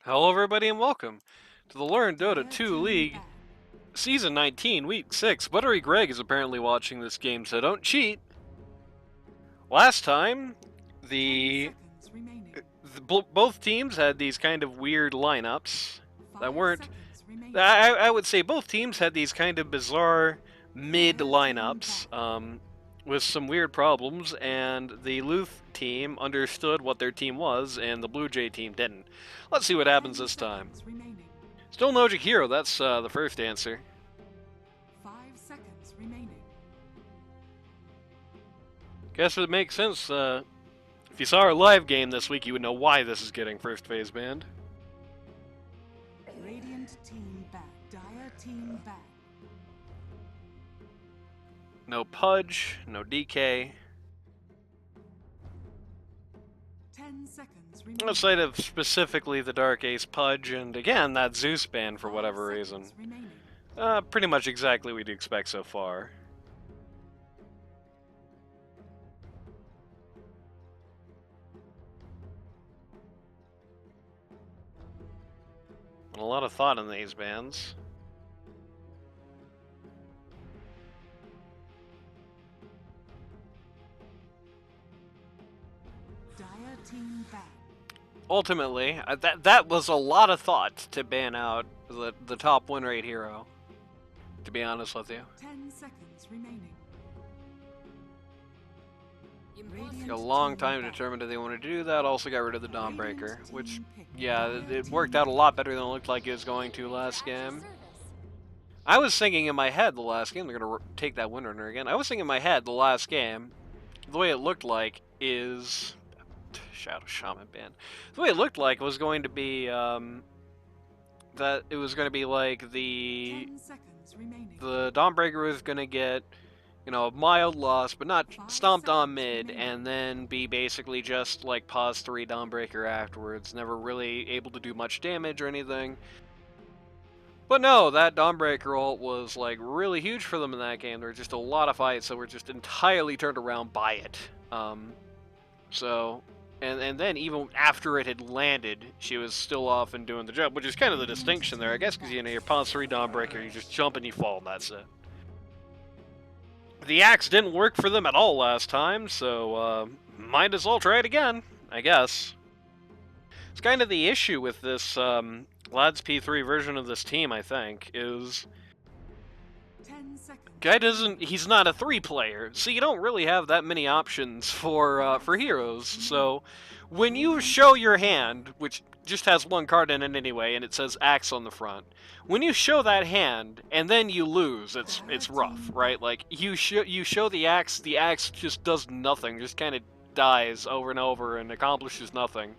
Hello everybody and welcome to the Learn Dota 2 League Season 19, Week 6. Buttery Greg is apparently watching this game, so don't cheat. Last time, both teams had these kind of weird lineups that weren't... I would say both teams had these kind of bizarre mid lineups with some weird problems, and the Luth team understood what their team was, and the BlueJay team didn't. Let's see what happens this time. Still no hero, that's the first answer. 5 seconds remaining. Guess it makes sense. If you saw our live game this week, you would know why this is getting first phase banned. Radiant team back. Dire team back. No Pudge, no DK. 10 seconds remaining. Outside of specifically the Dark Ace Pudge, and again, that Zeus ban for whatever reason. Pretty much exactly what we'd expect so far. And a lot of thought in these bans. Dire team back. Ultimately, that was a lot of thought to ban out the top win rate hero, to be honest with you. 10 seconds remaining. Took a long time to determine that they wanted to do that. Also got rid of the Dawnbreaker, which, yeah, it worked out a lot better than it looked like it was going to last game. I was thinking in my head the last game, they're going to take that Windrunner again. I was thinking in my head the last game, the way it looked like is... Shadow Shaman ban. The way it looked like was going to be, that it was going to be like the Dawnbreaker was going to get, you know, a mild loss, but not stomped on mid, and then be basically just like pause 3 Dawnbreaker afterwards, never really able to do much damage or anything. But no, that Dawnbreaker ult was like really huge for them in that game. There were just a lot of fights that were just entirely turned around by it. And then even after it had landed, she was still off and doing the job, which is kind of the distinction there, I guess, because, you know, you're pause 3 Dawnbreaker, you just jump and you fall, and that's it. The axe didn't work for them at all last time, so might as well try it again, I guess. It's kind of the issue with this Vlad's P3 version of this team, I think, is... Guy he's not a 3-player, so you don't really have that many options for heroes, so when you show your hand, which just has 1 card in it anyway, and it says axe on the front, when you show that hand, and then you lose, it's rough, right? Like, you show the axe just does nothing, just kind of dies over and over and accomplishes nothing.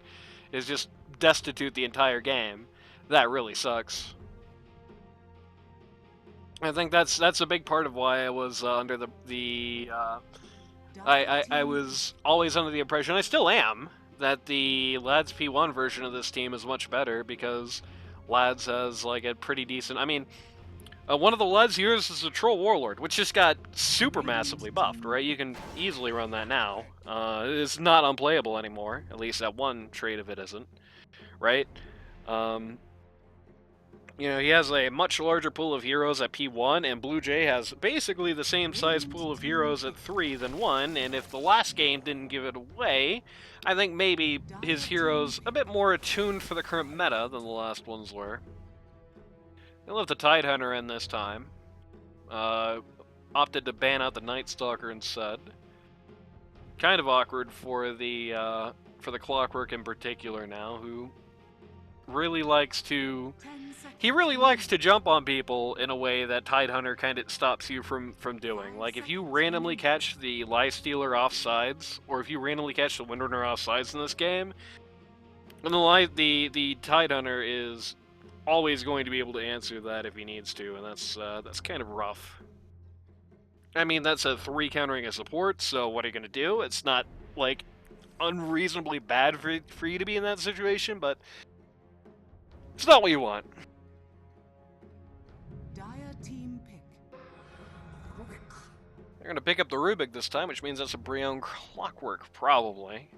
It's just destitute the entire game. That really sucks. I think that's a big part of why I was under I was always under the impression, I still am, that the Lads P1 version of this team is much better, because Lads has like a pretty decent... I mean, one of the Lads heroes is a Troll Warlord, which just got super massively buffed, right? You can easily run that now. It's not unplayable anymore, at least that one trait of it isn't, right? You know, he has a much larger pool of heroes at P1, and BlueJay has basically the same size pool of heroes at 3 than 1, and if the last game didn't give it away, I think maybe his heroes a bit more attuned for the current meta than the last ones were. They left the Tidehunter in this time. Opted to ban out the Night Stalker instead. Kind of awkward for the Clockwork in particular now, who really likes to... He really likes to jump on people in a way that Tidehunter kind of stops you from doing. Like, if you randomly catch the Lifestealer offsides, or if you randomly catch the Windrunner offsides in this game, then the Tidehunter is always going to be able to answer that if he needs to, and that's kind of rough. I mean, that's a 3 countering a support, so what are you going to do? It's not, like, unreasonably bad for you to be in that situation, but it's not what you want. Dire team pick. They're going to pick up the Rubik this time, which means that's a Brion Clockwork, probably.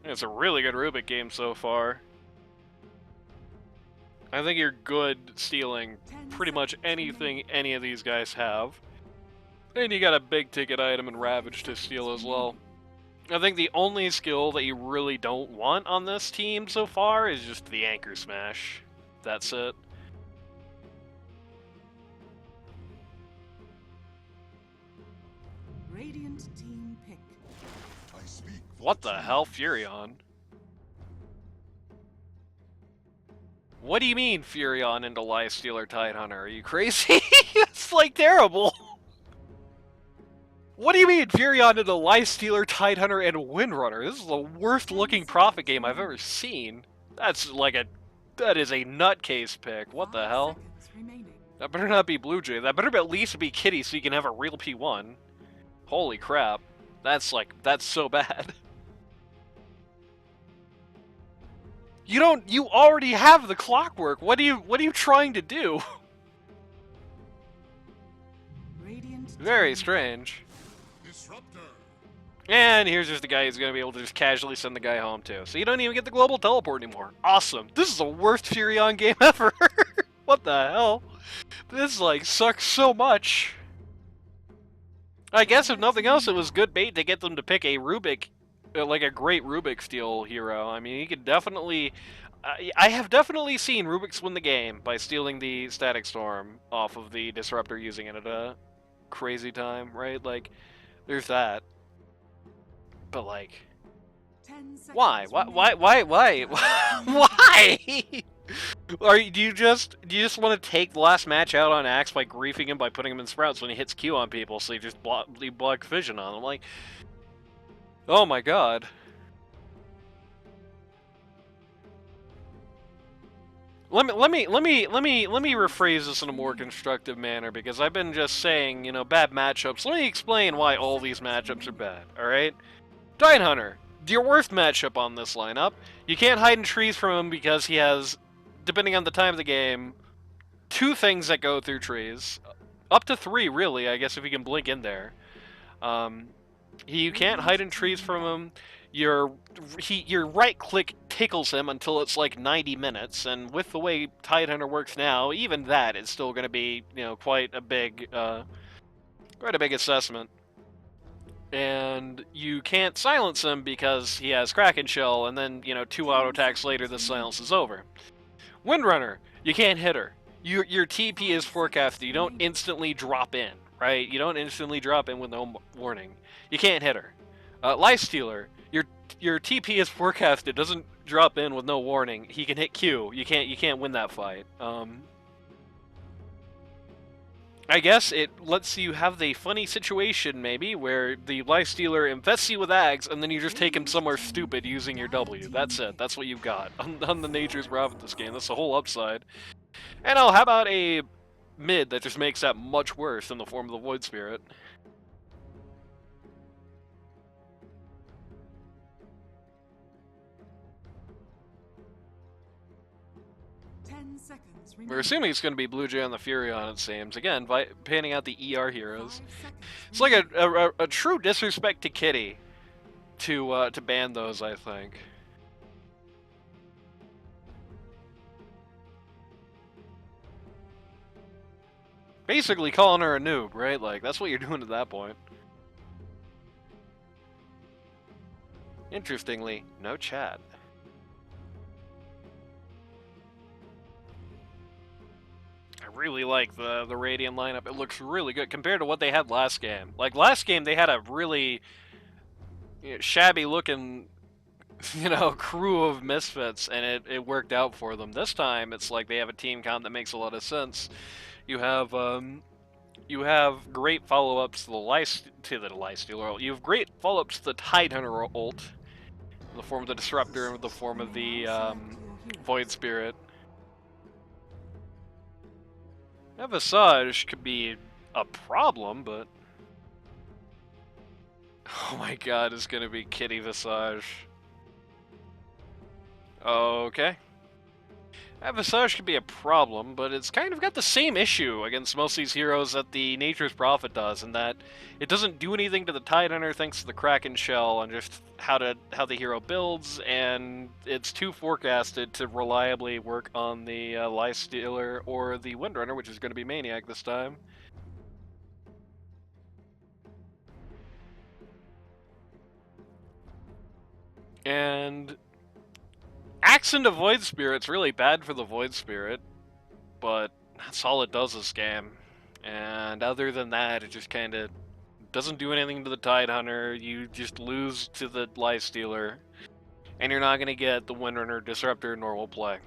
It's a really good Rubik game so far. I think you're good stealing pretty much anything any of these guys have. And you got a big ticket item and Ravage to steal as well. I think the only skill that you really don't want on this team so far is just the Anchor Smash. That's it. Radiant team pick. What the hell, Furion? What do you mean, Furion into Lifestealer Tidehunter? Are you crazy? It's like terrible. What do you mean, Furion into Lifestealer Tidehunter and Windrunner? This is the worst looking profit game I've ever seen. That's like that is a nutcase pick. What the hell? That better not be BlueJay. That better at least be Kitty so you can have a real P1. Holy crap. That's so bad. You already have the clockwork. What are you trying to do? Very strange. And here's just the guy who's going to be able to just casually send the guy home too. So you don't even get the global teleport anymore. Awesome. This is the worst Furion game ever. What the hell? This like sucks so much. I guess if nothing else, it was good bait to get them to pick a Rubik, like a great Rubik steal hero. I mean, you could definitely... I have definitely seen Rubiks win the game by stealing the Static Storm off of the Disruptor using it at a crazy time, right? Like, there's that. But like... Why? Why? Why? Do you just want to take the last match out on Axe by griefing him by putting him in sprouts when he hits Q on people, so you just block vision on him? Like, oh my god. Let me rephrase this in a more constructive manner, because I've been just saying, you know, bad matchups. Let me explain why all these matchups are bad. All right, Tidehunter, your worst matchup on this lineup. You can't hide in trees from him because he has, depending on the time of the game, 2 things that go through trees. Up to 3, really, I guess, if you can blink in there. You can't hide in trees from him. Your right-click tickles him until it's like 90 minutes, and with the way Tidehunter works now, even that is still going to be, you know, quite a big assessment. And you can't silence him because he has Kraken Shell, and then, you know, 2 auto attacks later, the silence is over. Windrunner, you can't hit her. Your TP is forecasted. You don't instantly drop in, right? You don't instantly drop in with no warning. You can't hit her. Lifestealer, your TP is forecasted. Doesn't drop in with no warning. He can hit Q. You can't win that fight. I guess it lets you have the funny situation, maybe, where the Lifestealer infests you with Ags, and then you just take him somewhere stupid using your W. That's it. That's what you've got on the Nature's Wrath of this game. That's the whole upside. And how about a mid that just makes that much worse in the form of the Void Spirit? We're assuming it's going to be BlueJay on the Furion, it seems. Again, panning out the ER heroes. It's like a true disrespect to Kitty to ban those, I think. Basically calling her a noob, right? Like, that's what you're doing at that point. Interestingly, no chat. I really like the Radiant lineup. It looks really good compared to what they had last game. Like, last game, they had a really, you know, shabby-looking, you know, crew of misfits, and it worked out for them. This time, it's like they have a team comp that makes a lot of sense. You have great follow-ups to the Lifestealer ult. You have great follow-ups to the Tidehunter ult, in the form of the Disruptor, in the form of the Void Spirit. Now, Visage could be a problem, but... Oh my god, it's gonna be Kitty Visage. Okay. Visage could be a problem, but it's kind of got the same issue against most of these heroes that the Nature's Prophet does, in that it doesn't do anything to the Tidehunter thanks to the Kraken Shell and just how the hero builds, and it's too forecasted to reliably work on the Lifestealer or the Windrunner, which is going to be Maniac this time. And Axe into Void Spirit's really bad for the Void Spirit, but that's all it does this game. And other than that, it just kind of doesn't do anything to the Tidehunter. You just lose to the Lifestealer, and you're not going to get the Windrunner Disruptor normal play.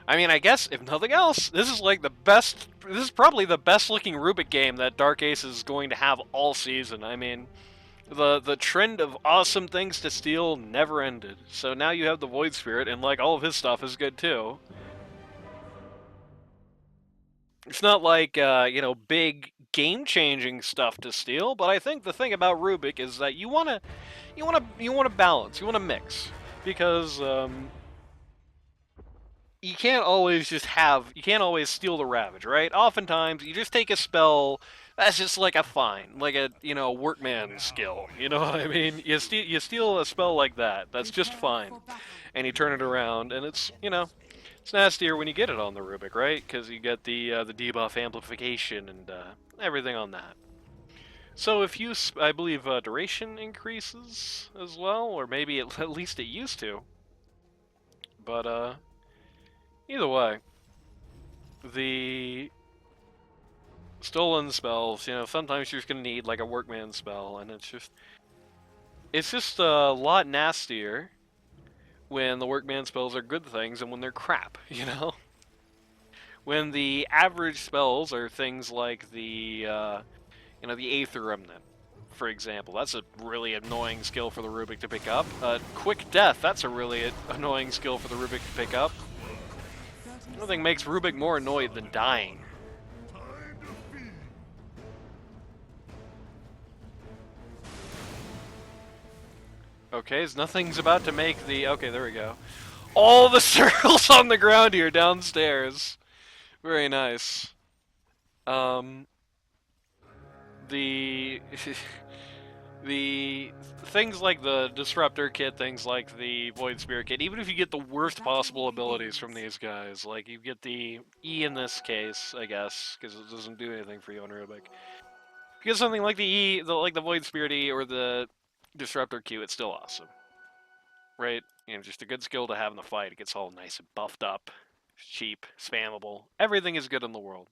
I mean, I guess, if nothing else, this is like the best, this is probably the best looking Rubik game that Dark Ace is going to have all season. I mean, the trend of awesome things to steal never ended. So now you have the Void Spirit, and like all of his stuff is good too. It's not like you know, big game-changing stuff to steal, but I think the thing about Rubik is that you wanna balance, you wanna mix, because you can't always steal the Ravage, right? Oftentimes you just take a spell that's just like a like a, you know, workman skill. You know what I mean? You steal a spell like that. That's just fine, and you turn it around, and it's, you know, it's nastier when you get it on the Rubik, right? Because you get the debuff amplification and everything on that. So if you, I believe duration increases as well, or maybe at least it used to. But either way, the stolen spells, you know, sometimes you're just gonna need like a workman spell, and it's just a lot nastier when the workman spells are good things and when they're crap, you know? When the average spells are things like the, you know, the Aether Remnant, for example. That's a really annoying skill for the Rubik to pick up. Quick Death, that's a really annoying skill for the Rubik to pick up. Nothing makes Rubik more annoyed than dying. Okay, nothing's about to make the... Okay, there we go. All the circles on the ground here downstairs. Very nice. The... the things like the Disruptor Kit, things like the Void Spirit Kit, even if you get the worst possible abilities from these guys, like you get the E in this case, I guess, because it doesn't do anything for you on Rubik. If you get something like the E, like the Void Spirit E or the Disruptor Q, it's still awesome. Right? You know, just a good skill to have in the fight. It gets all nice and buffed up, cheap, spammable. Everything is good in the world.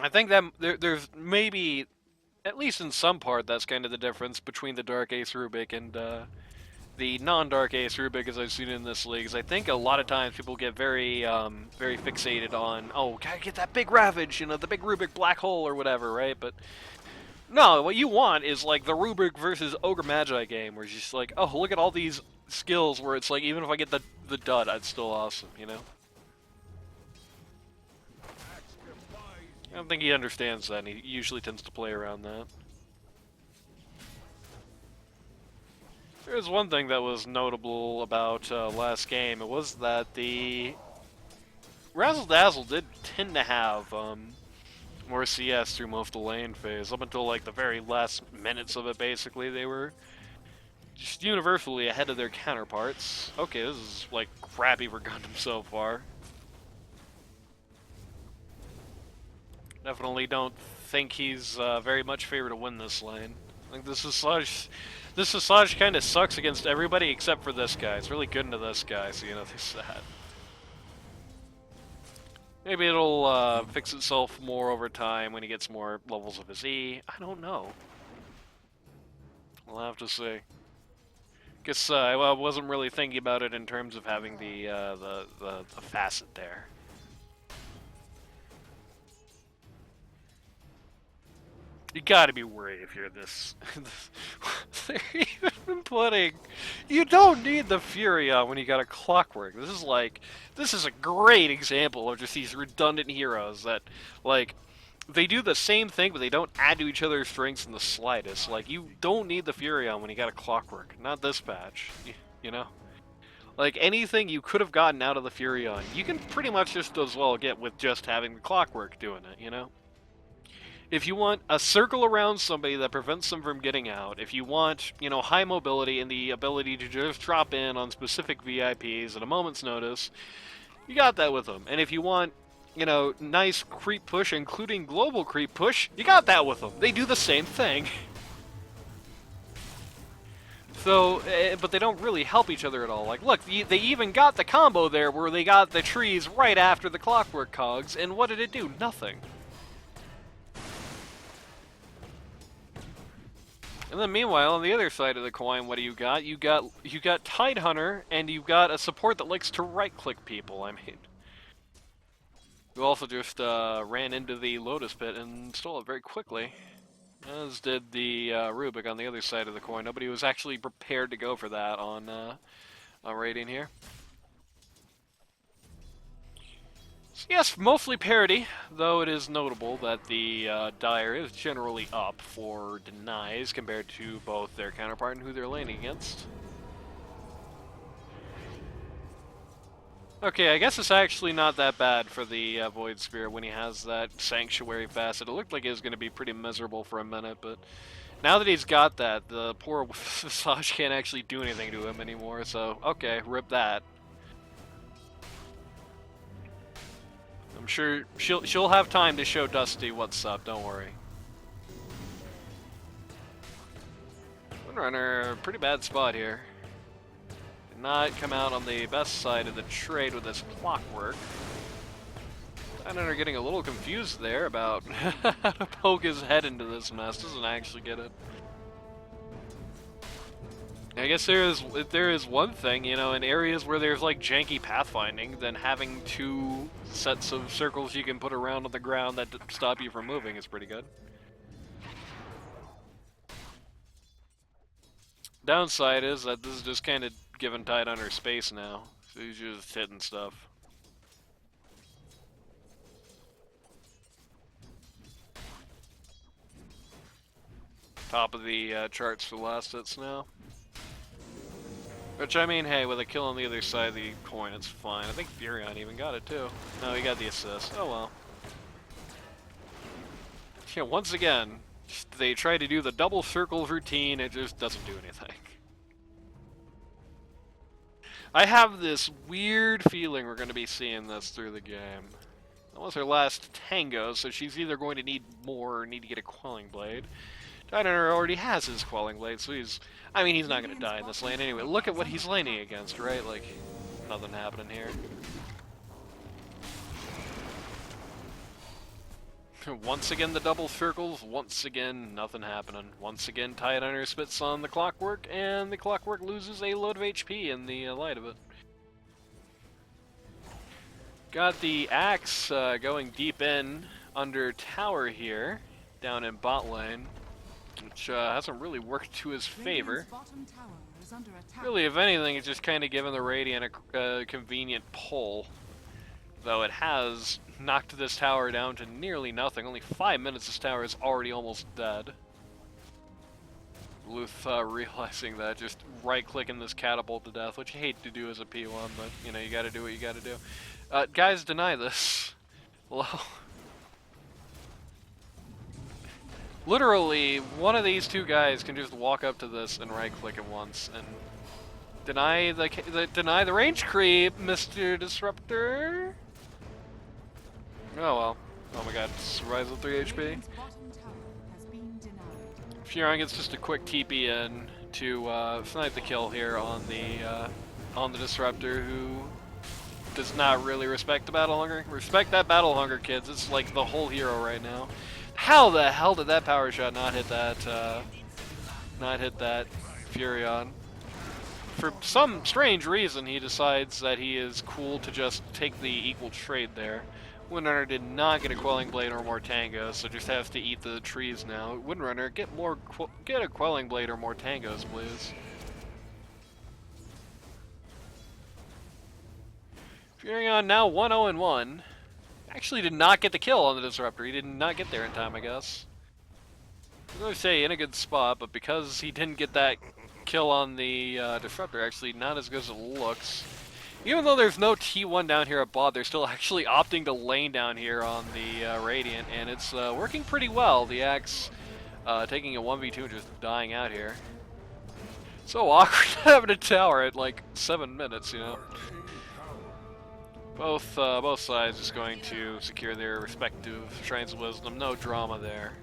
I think that there's maybe, at least in some part, that's kind of the difference between the Dark Ace Rubik and the non-Dark Ace Rubik, as I've seen in this league. Is I think a lot of times people get very, very fixated on, oh, gotta get that big Ravage, you know, the big Rubik black hole or whatever, right? But no, what you want is like the Rubik versus Ogre Magi game, where it's just like, oh, look at all these skills where it's like, even if I get the dud, it's still awesome, you know? I don't think he understands that, and he usually tends to play around that. There's one thing that was notable about last game. It was that the Razzle Dazzle did tend to have more CS through most of the lane phase. Up until like the very last minutes of it, basically, they were just universally ahead of their counterparts. Okay, this is like crappy for Gundam so far. Definitely don't think he's very much favored to win this lane. I think this Visage kind of sucks against everybody except for this guy. It's really good into this guy, so you know, there's that. Maybe it'll fix itself more over time when he gets more levels of his E. I don't know. We'll have to see. Guess I wasn't really thinking about it in terms of having the facet there. You gotta be worried if you're this. They're even putting. You don't need the Fury on when you got a Clockwork. This is a great example of just these redundant heroes that, like, they do the same thing, but they don't add to each other's strengths in the slightest. Like, you don't need the Furion when you got a Clockwork. Not this patch, you know? Like, anything you could have gotten out of the Furion, you can pretty much just as well get with just having the Clockwork doing it, you know? If you want a circle around somebody that prevents them from getting out, if you want, you know, high mobility and the ability to just drop in on specific VIPs at a moment's notice, you got that with them. And if you want, you know, nice creep push, including global creep push, you got that with them. They do the same thing. So, but they don't really help each other at all. Like, look, they even got the combo there where they got the trees right after the Clockwork cogs, and what did it do? Nothing. And then meanwhile, on the other side of the coin, what do you got? You got Tidehunter, and you've got a support that likes to right-click people, I mean. You also just ran into the Lotus Pit and stole it very quickly. As did the Rubik on the other side of the coin. Nobody was actually prepared to go for that on raiding here. So yes, mostly parity, though it is notable that the Dire is generally up for denies compared to both their counterpart and who they're laning against. Okay, I guess it's actually not that bad for the Void Spirit when he has that Sanctuary facet. It looked like it was going to be pretty miserable for a minute, but now that he's got that, the poor Visage can't actually do anything to him anymore, so okay, rip that. I'm sure she'll have time to show Dusty what's up, don't worry. Windrunner, pretty bad spot here. Did not come out on the best side of the trade with this Clockwork. Windrunner getting a little confused there about how to poke his head into this mess. Doesn't actually get it. I guess there is one thing, you know, in areas where there's like janky pathfinding, then having two sets of circles you can put around on the ground that stop you from moving is pretty good. Downside is that this is just kind of giving Tidehunter space now, so he's just hitting stuff. Top of the charts for last hits now. Which, I mean, hey, with a kill on the other side of the coin, it's fine. I think Furion even got it, too. No, he got the assist. Oh, well. Yeah, once again, they try to do the double circle routine, it just doesn't do anything. I have this weird feeling we're going to be seeing this through the game. That was her last tango, so she's either going to need more or need to get a Quelling Blade. Tidehunter already has his Quelling Blade, so he's not going to die in this lane anyway. Look at what he's laning against, right? Like, nothing happening here. Once again, the double circles. Once again, nothing happening. Once again, Tidehunter spits on the Clockwork, and the Clockwork loses a load of HP in the light of it. Got the Axe going deep in under tower here, down in bot lane. Which hasn't really worked to his favor. Really, if anything, it's just kind of given the Radiant a convenient pull. Though it has knocked this tower down to nearly nothing. Only 5 minutes this tower is already almost dead. Luth realizing that, just right-clicking this catapult to death, which you hate to do as a P1, but, you know, you gotta do what you gotta do. Guys, deny this. Hello? Literally, one of these two guys can just walk up to this and right-click it once and deny the range creep, Mr. Disruptor. Oh well. Oh my God, Razzle 3 HP. Furion gets just a quick TP in to snipe the kill here on the Disruptor, who does not really respect the battle hunger. Respect that battle hunger, kids. It's like the whole hero right now. How the hell did that power shot not hit that Furion? For some strange reason, he decides that he is cool to just take the equal trade there. Windrunner did not get a Quelling Blade or more tangos, so just has to eat the trees now. Windrunner, get a Quelling Blade or more tangos, please. Furion now 1-0-1. Actually did not get the kill on the Disruptor. He did not get there in time, I guess. I was going to say in a good spot, but because he didn't get that kill on the Disruptor, actually not as good as it looks. Even though there's no T1 down here at bot, they're still actually opting to lane down here on the Radiant, and it's working pretty well. The Axe taking a 1v2 and just dying out here. So awkward having a tower at like 7 minutes, you know. Both sides just going to secure their respective Shrines of Wisdom. No drama there.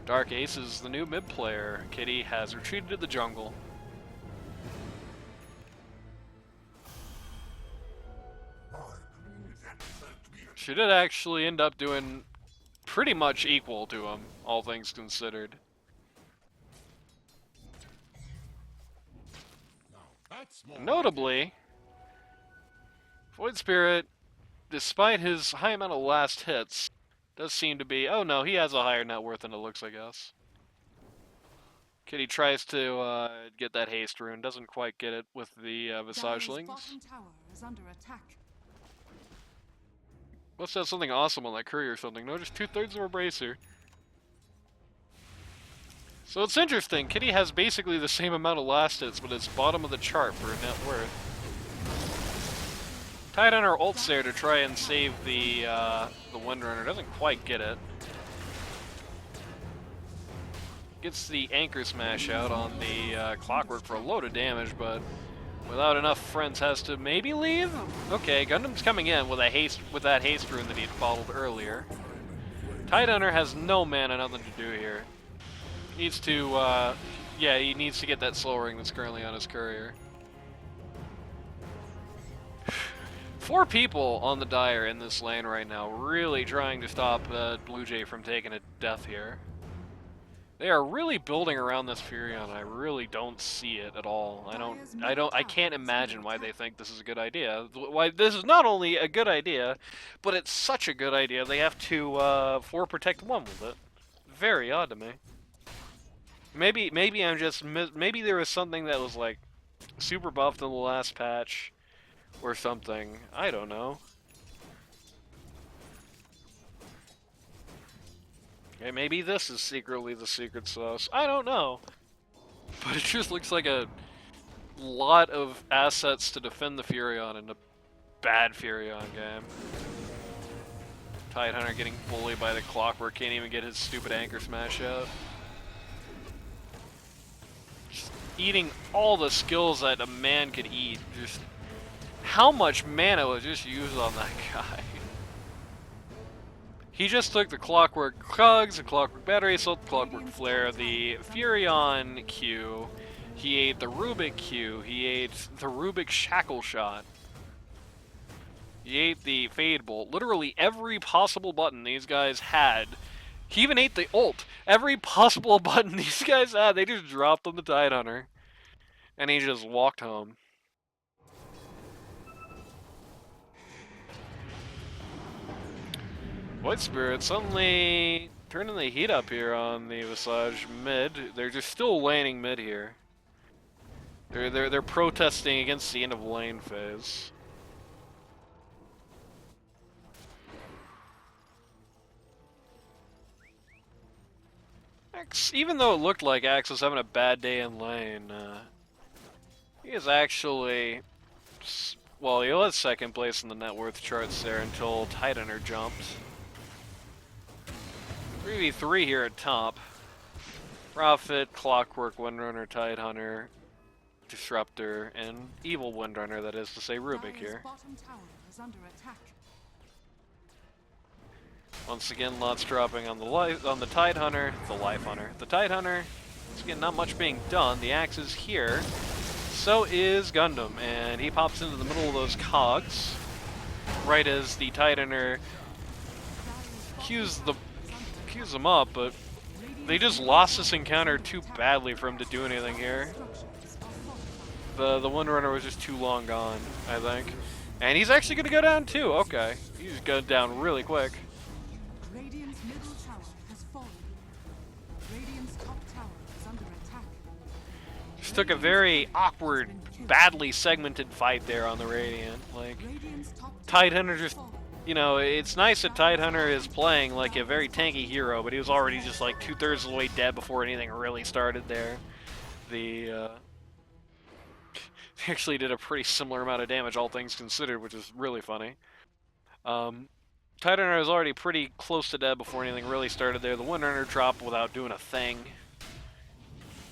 Dark Ace is the new mid player. Kitty has retreated to the jungle. She did actually end up doing pretty much equal to him, all things considered. Notably, Void Spirit, despite his high amount of last hits, does seem to be... Oh no, he has a higher net worth than it looks, I guess. Kitty tries to get that haste rune, doesn't quite get it with the Visagelings. Must have something awesome on that courier or something. No, just 2/3 of a bracer. So it's interesting, Kitty has basically the same amount of last hits, but it's bottom of the chart for net worth. Tidehunter ults there to try and save the Windrunner, doesn't quite get it. Gets the Anchor Smash out on the Clockwork for a load of damage, but without enough friends has to maybe leave? Okay, Gundam's coming in with that haste rune that he'd bottled earlier. Tidehunter has no mana, nothing to do here. Needs to, yeah, he needs to get that soul ring that's currently on his courier. 4 people on the Dire in this lane right now, really trying to stop BlueJay from taking a death here. They are really building around this Furion. I really don't see it at all. I can't imagine why they think this is a good idea. Why this is not only a good idea, but it's such a good idea they have to 4 protect 1 with it. Very odd to me. Maybe I'm just maybe there was something that was like super buffed in the last patch or something. I don't know. Okay, maybe this is secretly the secret sauce. I don't know. But it just looks like a lot of assets to defend the Furion in a bad Furion game. Tidehunter getting bullied by the Clockwork, can't even get his stupid Anchor Smash out. Just eating all the skills that a man could eat. Just how much mana was just used on that guy? He just took the Clockwork Cogs, the Clockwork Battery Assault, the Clockwork Flare, the Furion Q, he ate the Rubik Q, he ate the Rubik Shackle Shot, he ate the Fade Bolt, literally every possible button these guys had. He even ate the ult. Every possible button these guys had, they just dropped on the Tidehunter. And he just walked home. Void Spirit suddenly turning the heat up here on the Visage mid. They're just still laning mid here. They're protesting against the end of lane phase. Axe, even though it looked like Axe was having a bad day in lane, he is actually, well, he was second place in the net worth charts there until Tidehunter jumped. 3v3 here at top. Prophet, Clockwork, Windrunner, Tidehunter, Disruptor, and Evil Windrunner, that is to say Rubik here. Once again, lots dropping on the Tidehunter, the Life Hunter. The Tidehunter, once again, not much being done. The Axe is here. So is Gundam, and he pops into the middle of those cogs, right as the Tidehunter cues them up, but they just lost this encounter too badly for him to do anything here. The Windrunner was just too long gone, I think. And he's actually going to go down too, okay. He's going down really quick. Radiant's middle tower has fallen. Radiant's top tower is under attack. Just took a very awkward, badly segmented fight there on the Radiant. Like, Radiant's top Tidehunter just, you know, it's nice that Tidehunter is playing like a very tanky hero, but he was already just like 2/3 of the way dead before anything really started there. He actually did a pretty similar amount of damage, all things considered, which is really funny. Tidehunter was already pretty close to dead before anything really started there. The Windrunner dropped without doing a thing.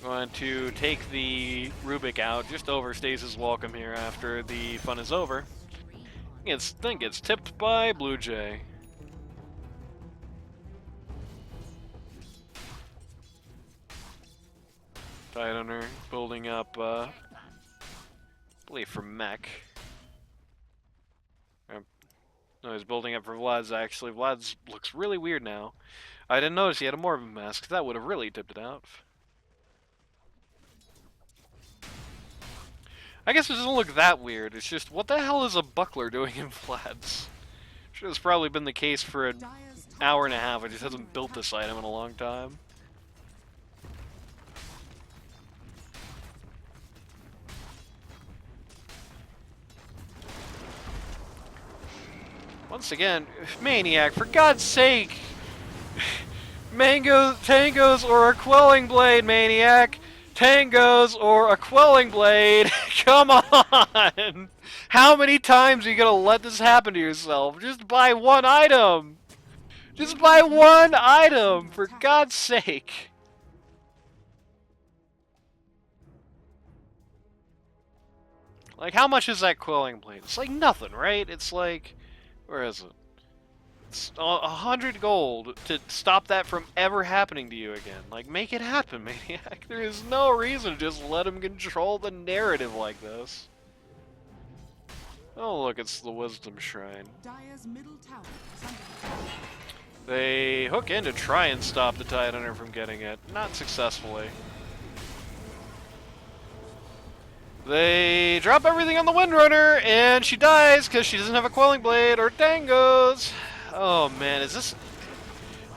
Going to take the Rubik out, just overstays his welcome here after the fun is over. Then gets tipped by BlueJay. Tidehunter building up, I believe for mech. No, he's building up for Vlad's actually. Vlad's looks really weird now. I didn't notice he had a Morbid mask. That would have really tipped it out. I guess it doesn't look that weird. It's just, what the hell is a buckler doing in Vlad's? Should have probably been the case for an hour and a half. I just hasn't built this item in a long time. Once again, Maniac, for God's sake! Tangos or a Quelling Blade, Maniac! Tangos or a Quelling Blade! Come on! How many times are you gonna let this happen to yourself? Just buy one item! Just buy one item, for God's sake! Like, how much is that Quelling Blade? It's like nothing, right? It's like... Where is it? It's 100 gold to stop that from ever happening to you again. Like, make it happen, Maniac. There is no reason to just let him control the narrative like this. Oh, look, it's the Wisdom Shrine. They hook in to try and stop the Tidehunter from getting it. Not successfully. They drop everything on the Windrunner, and she dies because she doesn't have a Quelling Blade or Tangos. Oh man, is this...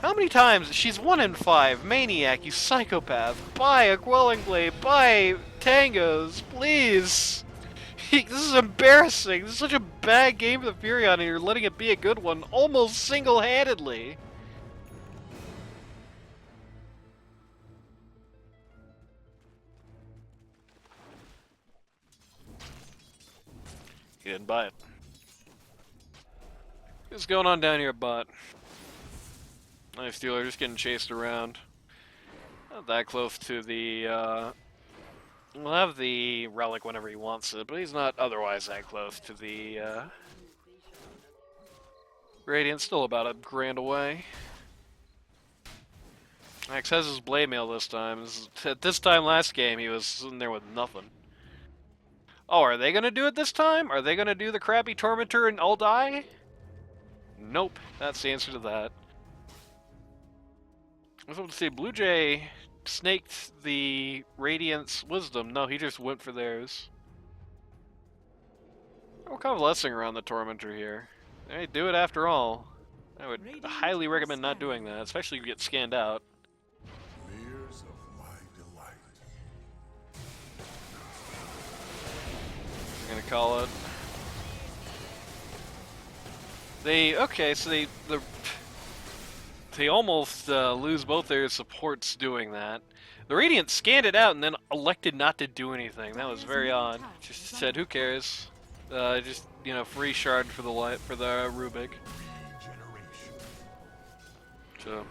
How many times? She's 1 in 5. Maniac, you psychopath. Buy a Quelling Blade. Buy Tangos, please. This is embarrassing. This is such a bad game for the Furion, and you're letting it be a good one almost single-handedly. He didn't buy it. What's going on down here, bot? Nice dealer, just getting chased around. Not that close to the, we'll have the relic whenever he wants it, but he's not otherwise that close to the, Radiant. Still about a grand away. Max has his blade mail this time. At this time last game, he was sitting there with nothing. Oh, are they gonna do it this time? Are they gonna do the crappy Tormentor and all die? Nope, that's the answer to that. I was about to say, BlueJay snaked the Radiant's Wisdom. No, he just went for theirs. I'm kind of lessing around the Tormentor here. Hey, do it after all. I would highly recommend not doing that, especially if you get scanned out. I'm gonna call it. They almost lose both their supports doing that. The Radiant scanned it out and then elected not to do anything. That was very odd. Just said, who cares? Just, you know, free shard for the Rubik. So.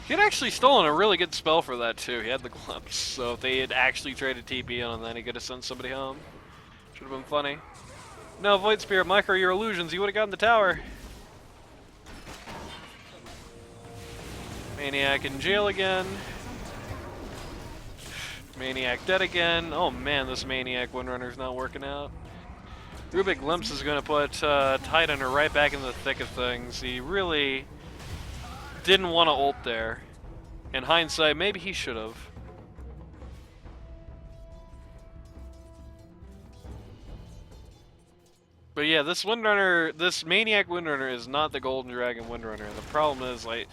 He had actually stolen a really good spell for that too. He had the glimpse. So if they had actually traded TP on that, he could have sent somebody home. Should have been funny. No, Void Spirit, Micro, your illusions. You would have gotten the tower. Maniac in jail again. Maniac dead again. Oh man, this Maniac Windrunner's not working out. Rubik Glimpse is going to put Tidehunter right back in the thick of things. He really didn't want to ult there. In hindsight, maybe he should have. But yeah, this Windrunner, this Maniac Windrunner is not the Golden Dragon Windrunner. The problem is, like,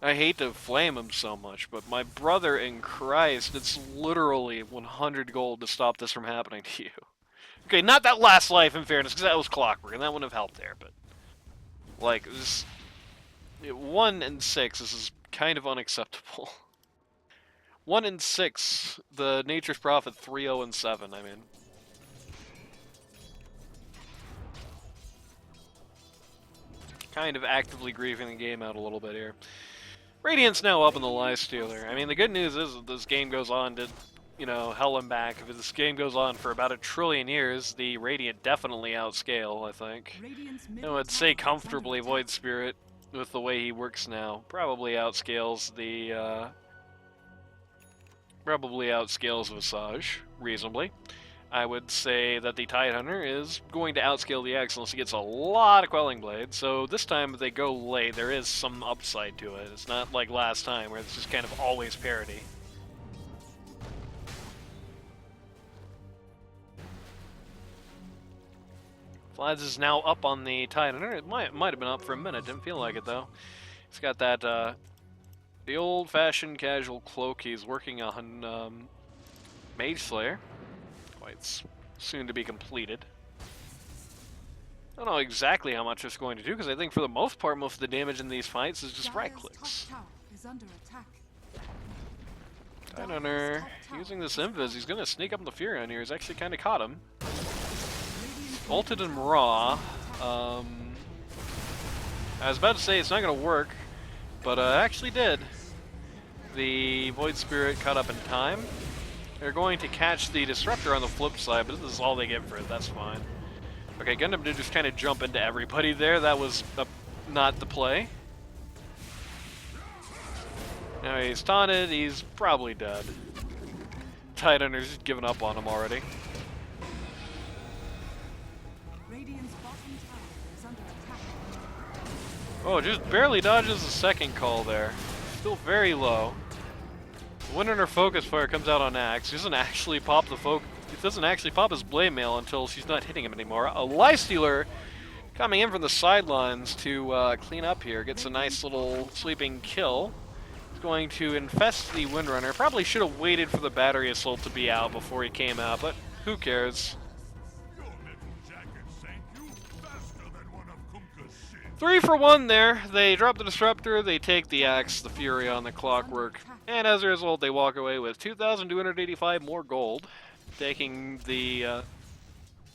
I hate to flame him so much, but my brother in Christ, it's literally 100 gold to stop this from happening to you. Okay, not that last life, in fairness, because that was clockwork, and that wouldn't have helped there, but... Like, this... 1 and 6, this is kind of unacceptable. 1 and 6, the Nature's Prophet 3, 0, and 7, I mean. Kind of actively grieving the game out a little bit here. Radiant's now up in the Lifestealer. I mean, the good news is that this game goes on to, you know, hell and back. If this game goes on for about 1 trillion years, the Radiant definitely outscale, I think. I would say comfortably Void Spirit, with the way he works now, probably outscales the, Visage, reasonably. I would say that the Tidehunter is going to outscale the X unless he gets a lot of Quelling Blade, so this time if they go late, there is some upside to it. It's not like last time, where it's just kind of always parity. Vlad's is now up on the Tidehunter. It might have been up for a minute, didn't feel like it though. He's got that, the old-fashioned casual cloak. He's working on, Mage Slayer. Quite soon to be completed. I don't know exactly how much it's going to do, because I think for the most part, most of the damage in these fights is just right-clicks. Tidehunter, using this invis, he's going to sneak up on the Furion here. He's actually kind of caught him. Ulted him raw. I was about to say it's not going to work, but it actually did. The Void Spirit caught up in time. They're going to catch the Disruptor on the flip side, but this is all they get for it, that's fine. Okay, Gundam did just kind of jump into everybody there. That was not the play. Now he's taunted, he's probably dead. Tidehunter's just given up on him already. Oh, just barely dodges the second call there. Still very low. When her focus fire comes out on Axe, he doesn't actually pop the it doesn't actually pop his blade mail until she's not hitting him anymore. A Lifestealer coming in from the sidelines to clean up here, gets a nice little sweeping kill. He's going to infest the Windrunner. Probably should have waited for the battery assault to be out before he came out, but who cares? 3 for 1 there. They drop the Disruptor, they take the Axe, the Fury on the Clockwork, and as a result they walk away with 2,285 more gold, taking the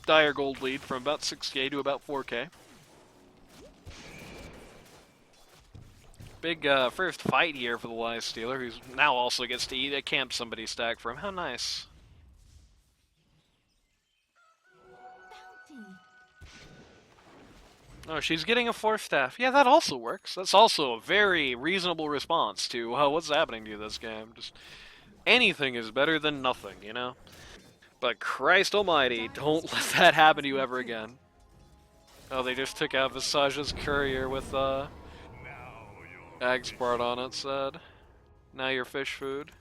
dire gold lead from about 6k to about 4k. Big first fight here for the Lifestealer, who now also gets to eat a camp somebody stack from. How nice. Oh, she's getting a 4th staff. Yeah, that also works. That's also a very reasonable response to what's happening to you this game. Just anything is better than nothing, you know? But Christ almighty, don't let that happen to you ever again. Oh, they just took out Visage's courier with Agspart on it, said. Now you're fish food.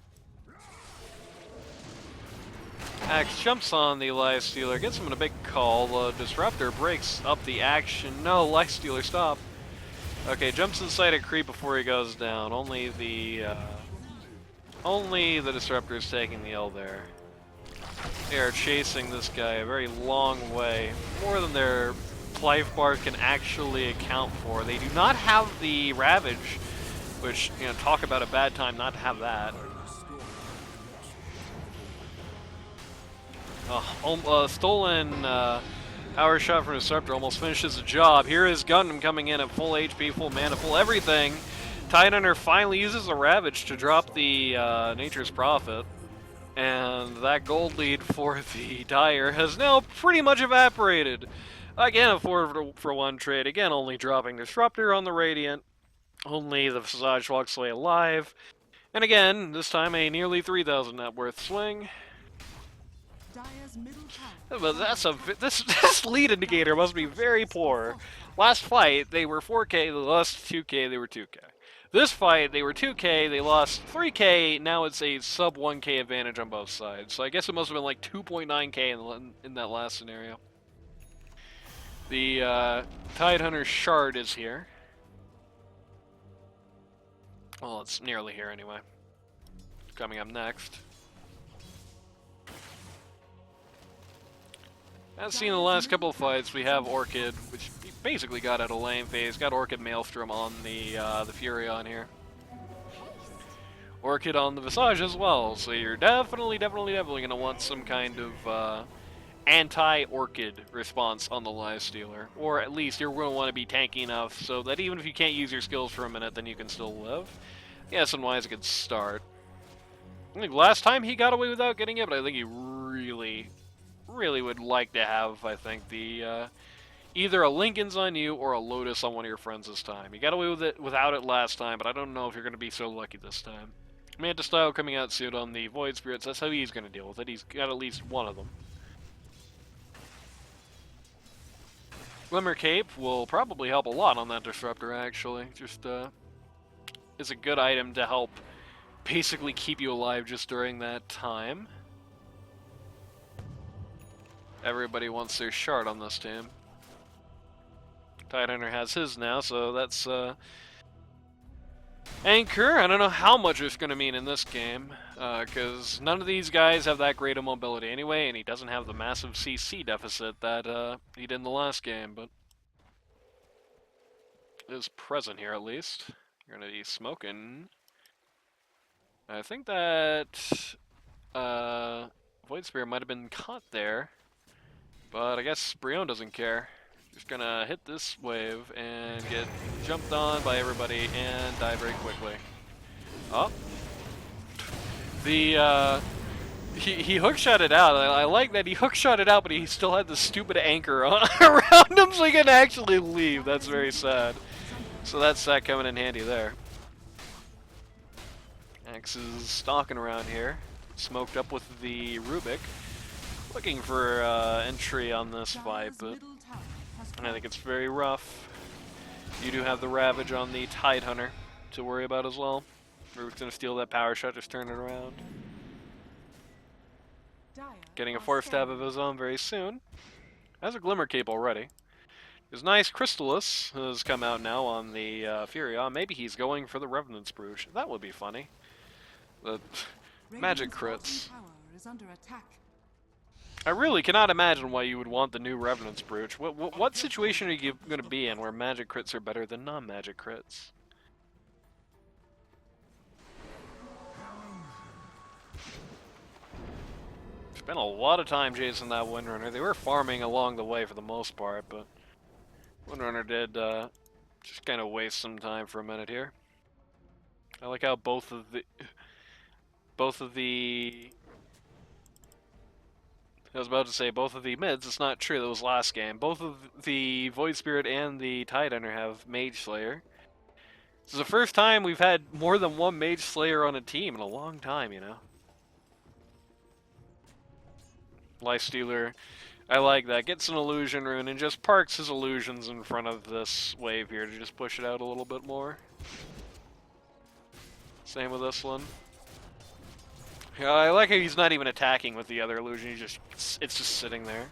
Axe jumps on the Lifestealer, gets him in a big call. The Disruptor breaks up the action. No, Lifestealer, stop. Okay, jumps inside a creep before he goes down. Only the Disruptor is taking the L there. They are chasing this guy a very long way, more than their life bar can actually account for. They do not have the Ravage, which, you know, talk about a bad time not to have that. Stolen power shot from Disruptor almost finishes the job. Here is Gundam coming in at full HP, full mana, full everything. Tidehunter finally uses a Ravage to drop the Nature's Prophet. And that gold lead for the Dire has now pretty much evaporated. Again, a 4 for 1 trade. Again, only dropping Disruptor on the Radiant. Only the Visage walks away alive. And again, this time a nearly 3,000 net worth swing. But this lead indicator must be very poor. Last fight, they were 4k, they lost 2k, they were 2k. This fight, they were 2k, they lost 3k, now it's a sub 1k advantage on both sides. So I guess it must have been like 2.9k in that last scenario. The Tidehunter Shard is here. Well, it's nearly here anyway. Coming up next. As seen in the last couple of fights, we have Orchid, which basically got out of lane phase. Got Orchid Maelstrom on the Furion here. Orchid on the Visage as well, so you're definitely going to want some kind of anti-Orchid response on the Lifestealer. Or at least you're going to want to be tanky enough so that even if you can't use your skills for a minute, then you can still live. Yeah, S19 is a good start. I think last time he got away without getting it, but I think he really would like to have, I think, the either a Lincoln's on you or a Lotus on one of your friends this time. You got away with it without it last time, but I don't know if you're going to be so lucky this time. Manta Style coming out soon on the Void Spirits, that's how he's going to deal with it. He's got at least one of them. Glimmer Cape will probably help a lot on that Disruptor, actually. Just, is a good item to help basically keep you alive just during that time. Everybody wants their shard on this team. Tidehunter has his now, so that's, Anchor. I don't know how much it's going to mean in this game, because none of these guys have that great of mobility anyway, and he doesn't have the massive CC deficit that he did in the last game, but is present here at least. You're going to be smoking. I think that Void Spear might have been caught there, but I guess Brion doesn't care. Just gonna hit this wave and get jumped on by everybody and die very quickly. Oh. The, he hookshot it out. I like that he hookshot it out, but he still had the stupid anchor around him so he can actually leave. That's very sad. So that's that coming in handy there. Axe is stalking around here. Smoked up with the Rubik. Looking for entry on this fight, but I think it's very rough. You do have the Ravage on the Tidehunter to worry about as well. Rubik's gonna steal that power shot, just turn it around. Getting a 4th stab of his own very soon. Has a Glimmer Cape already. His nice Crystallis has come out now on the Furion. Maybe he's going for the Revenant's Bruise. That would be funny. The magic crits. I really cannot imagine why you would want the new Revenant's Brooch. What situation are you going to be in where magic crits are better than non-magic crits? Spent a lot of time chasing that Windrunner. They were farming along the way for the most part, but Windrunner did just kind of waste some time for a minute here. I like how both of the I was about to say both of the mids. It's not true. That was last game. Both of the Void Spirit and the Tidehunter have Mage Slayer. This is the first time we've had more than one Mage Slayer on a team in a long time, you know. Lifestealer, I like that. Gets an illusion rune and just parks his illusions in front of this wave here to just push it out a little bit more. Same with this one. Yeah, I like how he's not even attacking with the other illusion. It's just sitting there.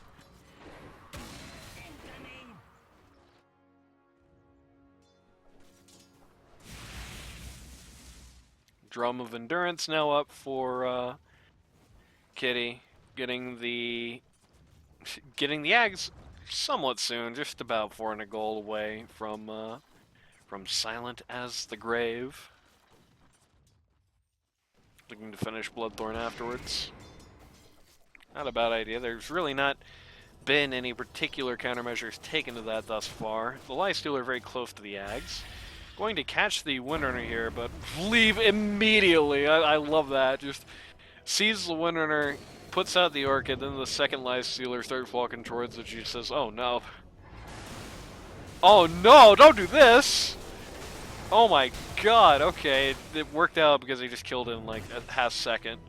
Drum of Endurance now up for Kitty, getting the Ags somewhat soon, just about 400 gold away from Silent as the Grave. Looking to finish Bloodthorn afterwards. Not a bad idea. There's really not been any particular countermeasures taken to that thus far. The Lifestealer are very close to the Ags. Going to catch the Windrunner here, but leave immediately. I love that. Just sees the Windrunner, puts out the Orchid, then the second Lifestealer starts walking towards it. She says, "Oh no. Oh no, don't do this!" Oh my god, okay, it worked out because he just killed it in like a half second.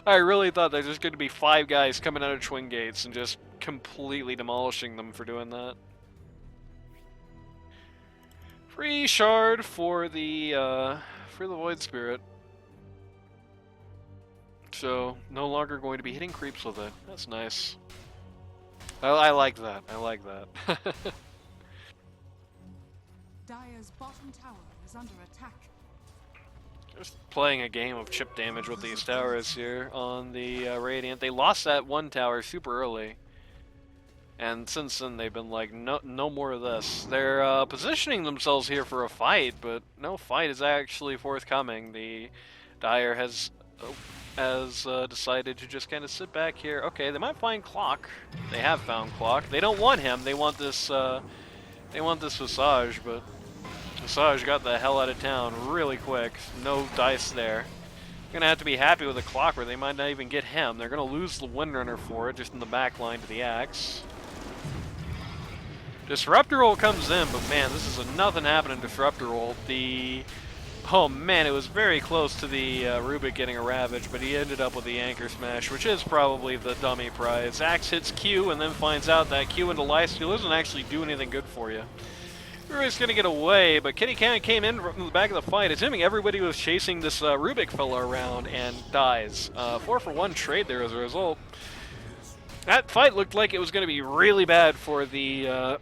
I really thought there's just going to be 5 guys coming out of Twin Gates and just completely demolishing them for doing that. Free shard for the Void Spirit. So, no longer going to be hitting creeps with it. That's nice. I like that, I like that. Dire's bottom tower is under attack. Just playing a game of chip damage with these towers here on the Radiant. They lost that one tower super early. And since then, they've been like, no more of this. They're positioning themselves here for a fight, but no fight is actually forthcoming. The Dire has decided to just kind of sit back here. Okay, they might find Clock. They have found Clock. They don't want him. They want this. They want this Visage, but Visage got the hell out of town really quick. No dice there. Gonna have to be happy with the Clock, or they might not even get him. They're gonna lose the Windrunner for it, just in the back line to the Axe. Disruptor Roll comes in, but man, this is a nothing happening Disruptor Roll. Oh man, it was very close to the Rubik getting a Ravage, but he ended up with the Anchor Smash, which is probably the dummy prize. Axe hits Q and then finds out that Q into Lifesteal doesn't actually do anything good for you. Rubick's gonna get away, but Kitty Cannon came in from the back of the fight, assuming everybody was chasing this Rubik fella around, and dies. 4-for-1 trade there as a result. That fight looked like it was gonna be really bad for the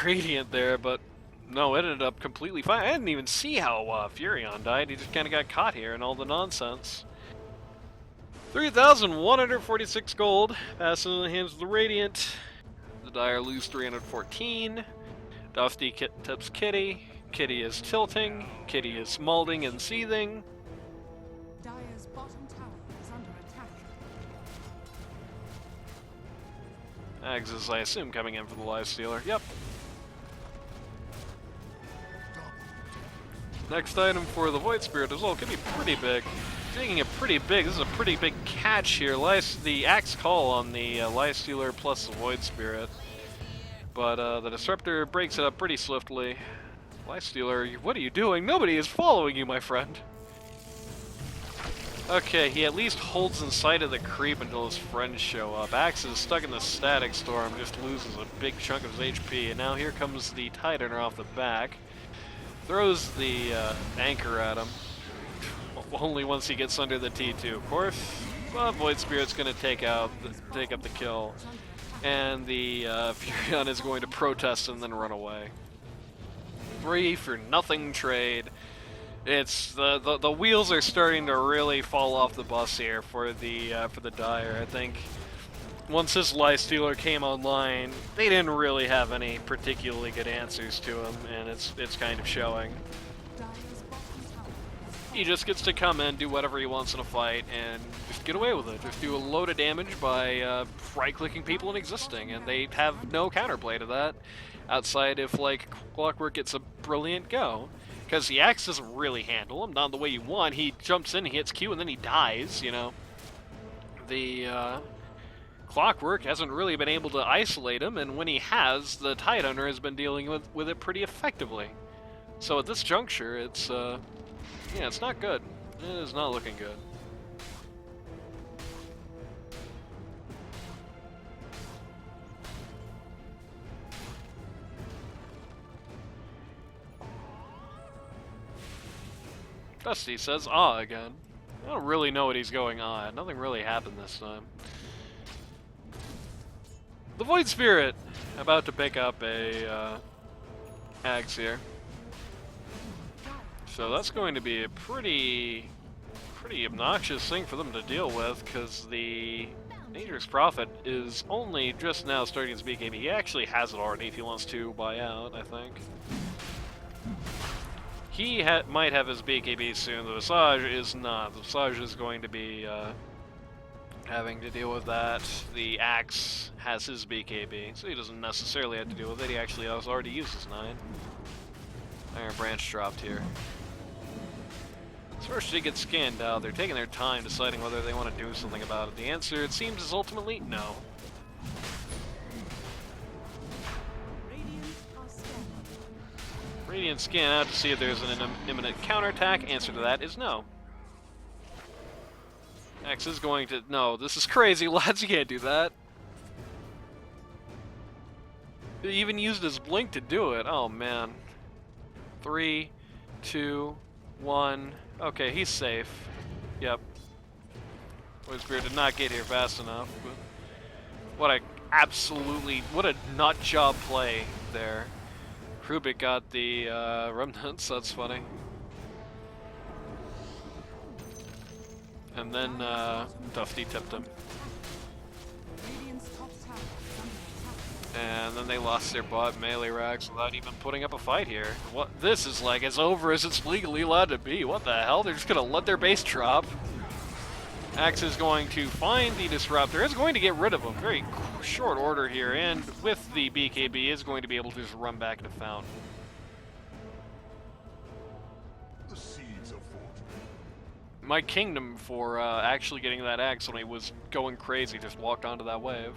Radiant there, but no, it ended up completely fine. I didn't even see how Furion died. He just kind of got caught here in all the nonsense. 3,146 gold. Passes in the hands of the Radiant. The Dire lose 314. Dusty tips Kitty. Kitty is tilting. Kitty is molding and seething. Dire's bottom tower is under attack. Ags is, I assume, coming in for the Lifestealer. Yep. Next item for the Void Spirit as well could be pretty big. Taking it pretty big. This is a pretty big catch here. The Axe Call on the Lifestealer plus the Void Spirit. But the Disruptor breaks it up pretty swiftly. Lifestealer, what are you doing? Nobody is following you, my friend. Okay, he at least holds in sight of the creep until his friends show up. Axe is stuck in the Static Storm, just loses a big chunk of his HP. And now here comes the Tidaner off the back. Throws the anchor at him. Only once he gets under the T2, of course. Well, Void Spirit's going to take up the kill, and the Furion is going to protest and then run away. 3-for-nothing trade. It's the wheels are starting to really fall off the bus here for the Dire. I think once this Lifestealer came online, they didn't really have any particularly good answers to him, and it's kind of showing. He just gets to come in, do whatever he wants in a fight, and just get away with it. Just do a load of damage by right-clicking people and existing, and they have no counterplay to that, outside if, like, Clockwork gets a brilliant go. Because the Axe doesn't really handle him, not the way you want. He jumps in, he hits Q, and then he dies, you know. The Clockwork hasn't really been able to isolate him, and when he has, the Tidehunter has been dealing with it pretty effectively. So at this juncture, it's, yeah, it's not good. It is not looking good. Dusty says, ah, again. I don't really know what he's going on. Nothing really happened this time. The Void Spirit, about to pick up a Axe here. So that's going to be a pretty obnoxious thing for them to deal with, because the Nature's Prophet is only just now starting his BKB. He actually has it already if he wants to buy out, I think. He might have his BKB soon. The Visage is not. The Visage is going to be having to deal with that. The Axe has his BKB, so he doesn't necessarily have to deal with it. He actually has already used his 9. Iron Branch dropped here. As far as she gets scanned out, they're taking their time deciding whether they want to do something about it. The answer, it seems, is ultimately no. Radiant scan out to see if there's an imminent counterattack. Answer to that is no. X is going to... No, this is crazy, lads. You can't do that. He even used his blink to do it. Oh, man. 3, 2, 1... Okay, he's safe. Yep. Void Spirit did not get here fast enough. But what a nut job play there. Rubik got the remnants, that's funny. And then Dusty tipped him. Radiant's top And then they lost their bot melee racks without even putting up a fight here. What this is like as over as it's legally allowed to be. What the hell? They're just gonna let their base drop. Axe is going to find the disruptor. It's going to get rid of him. Very short order here, and with the BKB is going to be able to just run back to Fountain. The seeds of fortune. My kingdom for actually getting that axe when he was going crazy just walked onto that wave.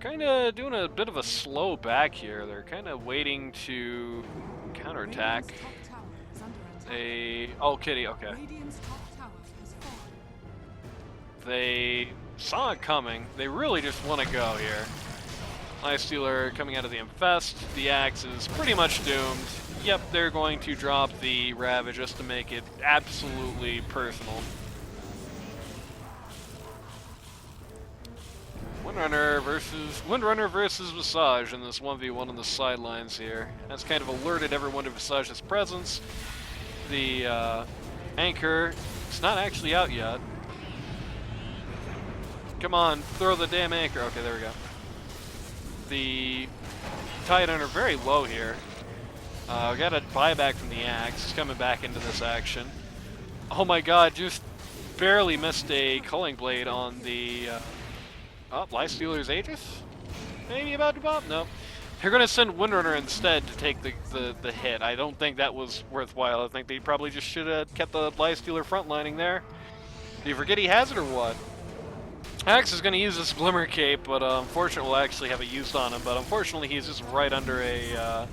Kind of doing a bit of a slow back here. They're kind of waiting to counterattack. Oh, Kitty, okay. They saw it coming. They really just want to go here. Lifestealer coming out of the Infest. The axe is pretty much doomed. Yep, they're going to drop the Ravage just to make it absolutely personal. Windrunner versus Visage in this 1v1 on the sidelines here. That's kind of alerted everyone to Visage's presence. The anchor is not actually out yet. Come on, throw the damn anchor. Okay, there we go. The Titan are very low here. We got a buyback from the axe. It's coming back into this action. Oh my god, just barely missed a Culling Blade on the Lifestealer's Aegis? Maybe about to pop? No. They're going to send Windrunner instead to take the hit. I don't think that was worthwhile. I think they probably just should have kept the Lifestealer frontlining there. Do you forget he has it or what? Axe is going to use this Glimmer Cape, but unfortunately we'll actually have it used on him. But unfortunately he's just right under a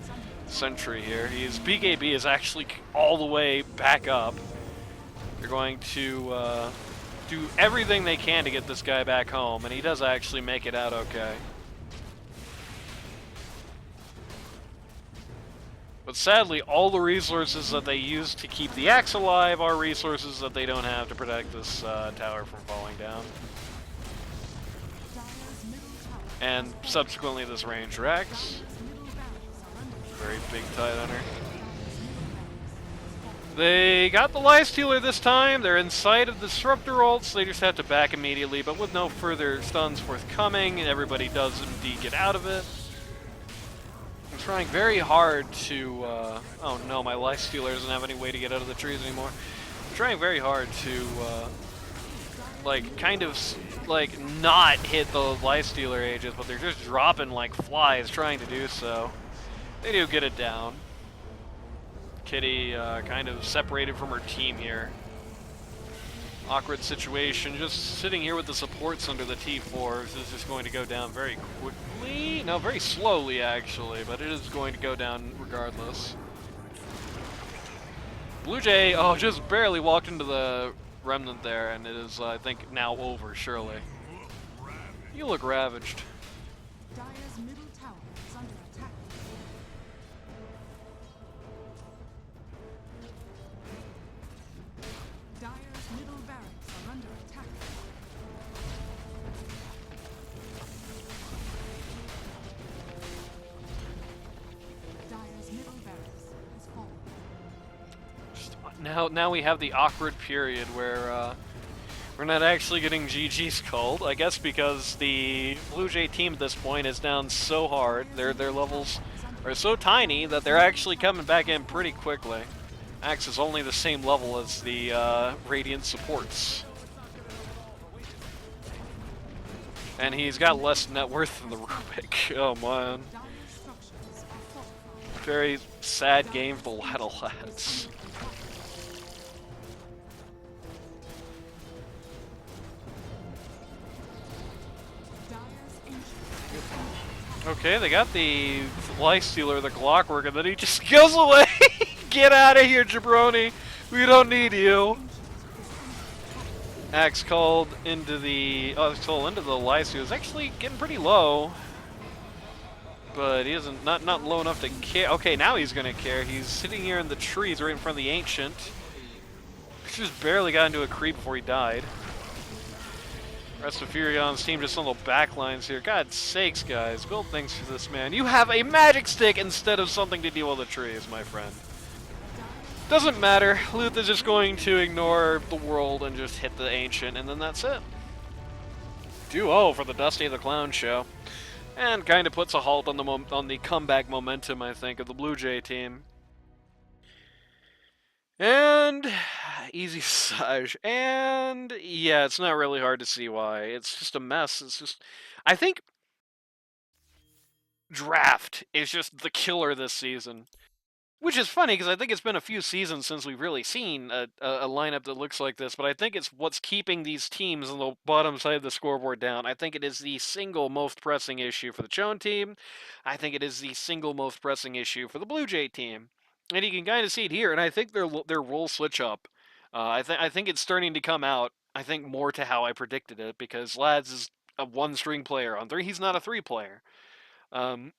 sentry here. His BKB is actually all the way back up. They're going to do everything they can to get this guy back home, and he does actually make it out okay. But sadly, all the resources that they use to keep the axe alive are resources that they don't have to protect this tower from falling down. And subsequently this Ranger axe. Very big Tidehunter. They got the Lifestealer this time. They're in sight of the Disruptor ults. They just have to back immediately, but with no further stuns forthcoming, and everybody does indeed get out of it. I'm trying very hard to... oh no, my Lifestealer doesn't have any way to get out of the trees anymore. I'm trying very hard to, like, kind of, like, not hit the Lifestealer Aegis, but they're just dropping like flies trying to do so. They do get it down. Kitty kind of separated from her team here. Awkward situation. Just sitting here with the supports under the T4s is just going to go down very quickly. No, very slowly actually, but it is going to go down regardless. BlueJay, oh, just barely walked into the remnant there, and it is, I think, now over, surely. You look ravaged. Dire's middle tower is under attack. Dire's middle barracks are under attack. Dire's middle barracks has fallen. Now we have the awkward period where we're not actually getting GG's called, I guess because the BlueJay team at this point is down so hard. Their levels are so tiny that they're actually coming back in pretty quickly. Axe is only the same level as the Radiant supports. And he's got less net worth than the Rubik. Oh man. Very sad game for the Ladle lads. Okay, they got the Lifestealer, the Clockwork, and then he just goes away! Get out of here, jabroni! We don't need you! Axe called into the... oh, it's called into the Lifestealer. It's actually getting pretty low. But he isn't... not low enough to care. Okay, now he's gonna care. He's sitting here in the trees right in front of the Ancient. He just barely got into a creep before he died. Rest of Furion's team just on the back lines here. God's sakes, guys. Build things for this man. You have a magic stick instead of something to deal with the trees, my friend. Doesn't matter. Luth is just going to ignore the world and just hit the Ancient, and then that's it. Duo for the Dusty the Clown show. and kind of puts a halt on the comeback momentum, I think, of the BlueJay team. And easy Sage. And yeah, it's not really hard to see why. It's just a mess. It's just, I think draft is just the killer this season. Which is funny because I think it's been a few seasons since we've really seen a lineup that looks like this, but I think it's what's keeping these teams on the bottom side of the scoreboard down. I think it is the single most pressing issue for the Chone team. I think it is the single most pressing issue for the BlueJay team. And you can kind of see it here, and I think their role switch up. I think it's starting to come out. I think more to how I predicted it because Lads is a one string player on three. He's not a three player. Um,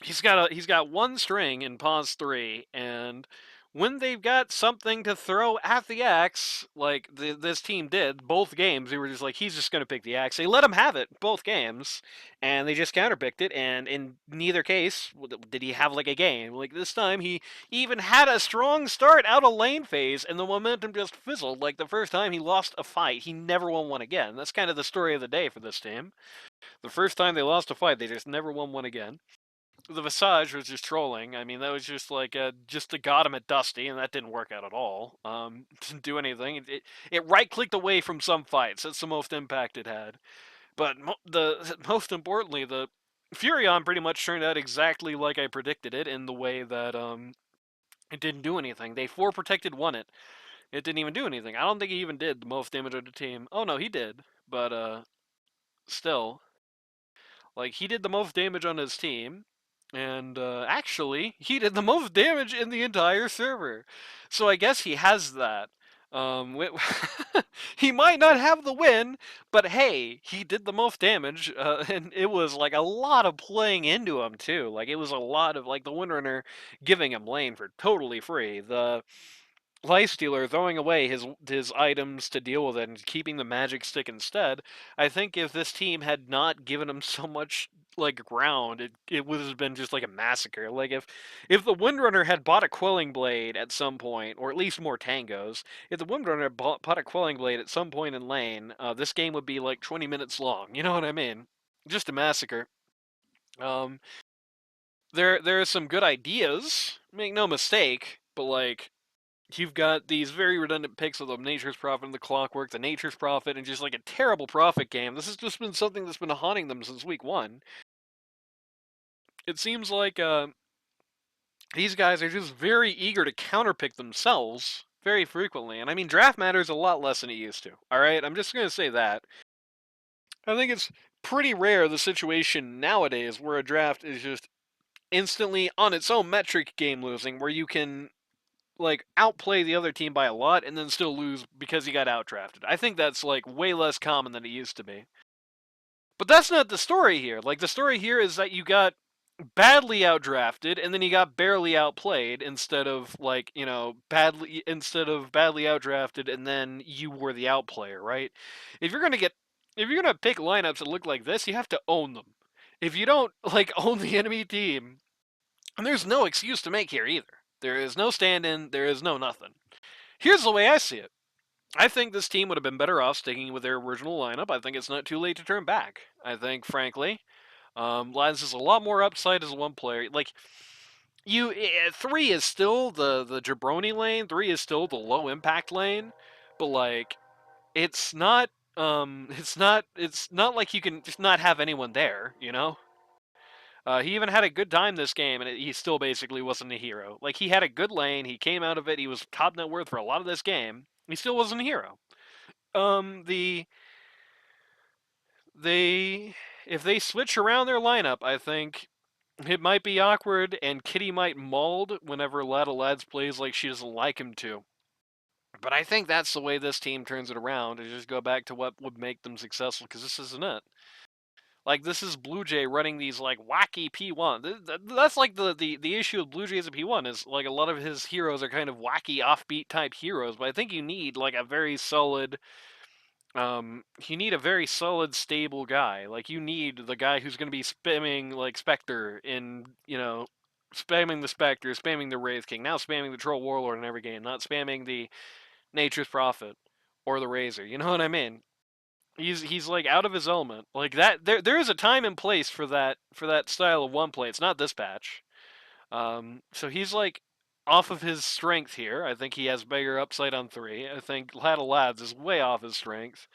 he's got one string in pause 3, and when they've got something to throw at the axe, like this team did both games, they were just like, he's just going to pick the axe. They let him have it both games, and they just counterpicked it, and in neither case did he have like a game. Like this time, he even had a strong start out of lane phase, and the momentum just fizzled. Like the first time he lost a fight, he never won one again. That's kind of the story of the day for this team. The first time they lost a fight, they just never won one again. The Visage was just trolling. I mean, that was just like just to got him at Dusty, and that didn't work out at all. Didn't do anything. It right clicked away from some fights. That's the most impact it had. But the most importantly, the Furion pretty much turned out exactly like I predicted it in the way that it didn't do anything. They 4 protected won it. It didn't even do anything. I don't think he even did the most damage of the team. Oh no, he did. But still, like he did the most damage on his team. And actually, he did the most damage in the entire server. So I guess he has that. He might not have the win, but hey, he did the most damage, and it was like a lot of playing into him too. Like it was a lot of like the Windrunner giving him lane for totally free. The Lifestealer throwing away his items to deal with it and keeping the magic stick instead. I think if this team had not given him so much like ground, it would have been just like a massacre. Like if the Windrunner had bought a Quelling Blade at some point, or at least more tangos, if the Windrunner had bought a Quelling Blade at some point in lane, this game would be like 20 minutes long. You know what I mean? Just a massacre. Um, there are some good ideas, make no mistake, but like you've got these very redundant picks of the Nature's Prophet and the Clockwork, the Nature's Prophet, and just like a terrible Prophet game. This has just been something that's been haunting them since week 1. It seems like these guys are just very eager to counterpick themselves very frequently. And I mean, draft matters a lot less than it used to. Alright, I'm just going to say that. I think it's pretty rare the situation nowadays where a draft is just instantly on its own metric game losing, where you can like outplay the other team by a lot and then still lose because you got outdrafted. I think that's like way less common than it used to be. But that's not the story here. Like the story here is that you got badly outdrafted and then you got barely outplayed instead of like, you know, badly outdrafted and then you were the outplayer, right? If you're going to get if you're going to pick lineups that look like this, you have to own them. If you don't like own the enemy team, and there's no excuse to make here either. There is no stand-in, there is no nothing. Here's the way I see it. I think this team would have been better off sticking with their original lineup. I think it's not too late to turn back. I think, frankly, Lance is a lot more upside as a one player. Like, 3 is still the jabroni lane, 3 is still the low impact lane, but like, it's not, it's not like you can just not have anyone there, you know? He even had a good time this game, and he still basically wasn't a hero. Like, he had a good lane, he came out of it, he was top net worth for a lot of this game. He still wasn't a hero. The they if they switch around their lineup, I think it might be awkward, and Kitty might mauled whenever Lads plays like she doesn't like him to. But I think that's the way this team turns it around, and just go back to what would make them successful, because this isn't it. Like, this is BlueJay running these, like, wacky P1. That's, like, the issue with BlueJay as a P1 is, like, a lot of his heroes are kind of wacky, offbeat type heroes, but I think you need, like, a very solid, you need a very solid, stable guy. Like, you need the guy who's going to be spamming, like, Spectre in, you know, spamming the Spectre, spamming the Wraith King, now spamming the Troll Warlord in every game, not spamming the Nature's Prophet or the Razor. You know what I mean? He's like out of his element. Like that there is a time and place for that style of one play. It's not this patch. So he's like off of his strength here. I think he has bigger upside on 3. I think Lads is way off his strength.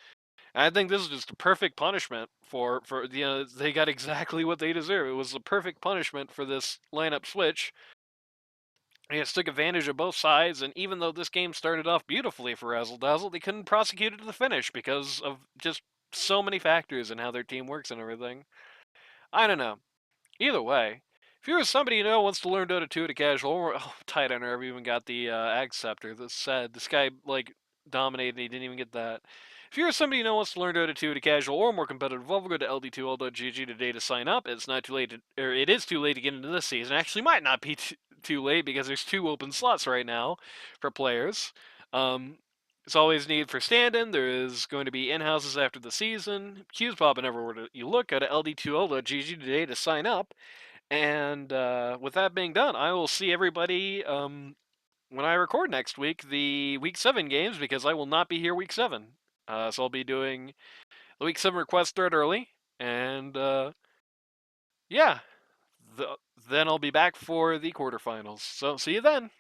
And I think this is just a perfect punishment for they got exactly what they deserve. It was the perfect punishment for this lineup switch. He just took advantage of both sides, and even though this game started off beautifully for Razzle Dazzle, they couldn't prosecute it to the finish because of just so many factors and how their team works and everything. I don't know. Either way, if you're somebody wants to learn Dota 2 at a casual, or tight end, never even got the Ag Scepter. That's sad. This guy like dominated and he didn't even get that. If you're somebody wants to learn Dota 2 at a casual or more competitive level, go to ld2l.gg today to sign up. It's not too late or it is too late to get into this season. Actually, might not be too late because there's 2 open slots right now for players. There's always need for stand-in. There is going to be in-houses after the season. Queues popping everywhere you look. Go to ld2l.gg today to sign up. And with that being done, I will see everybody when I record next week, the Week 7 games, because I will not be here Week 7. So I'll be doing the Week 7 request thread early. And yeah, then I'll be back for the quarterfinals. So see you then.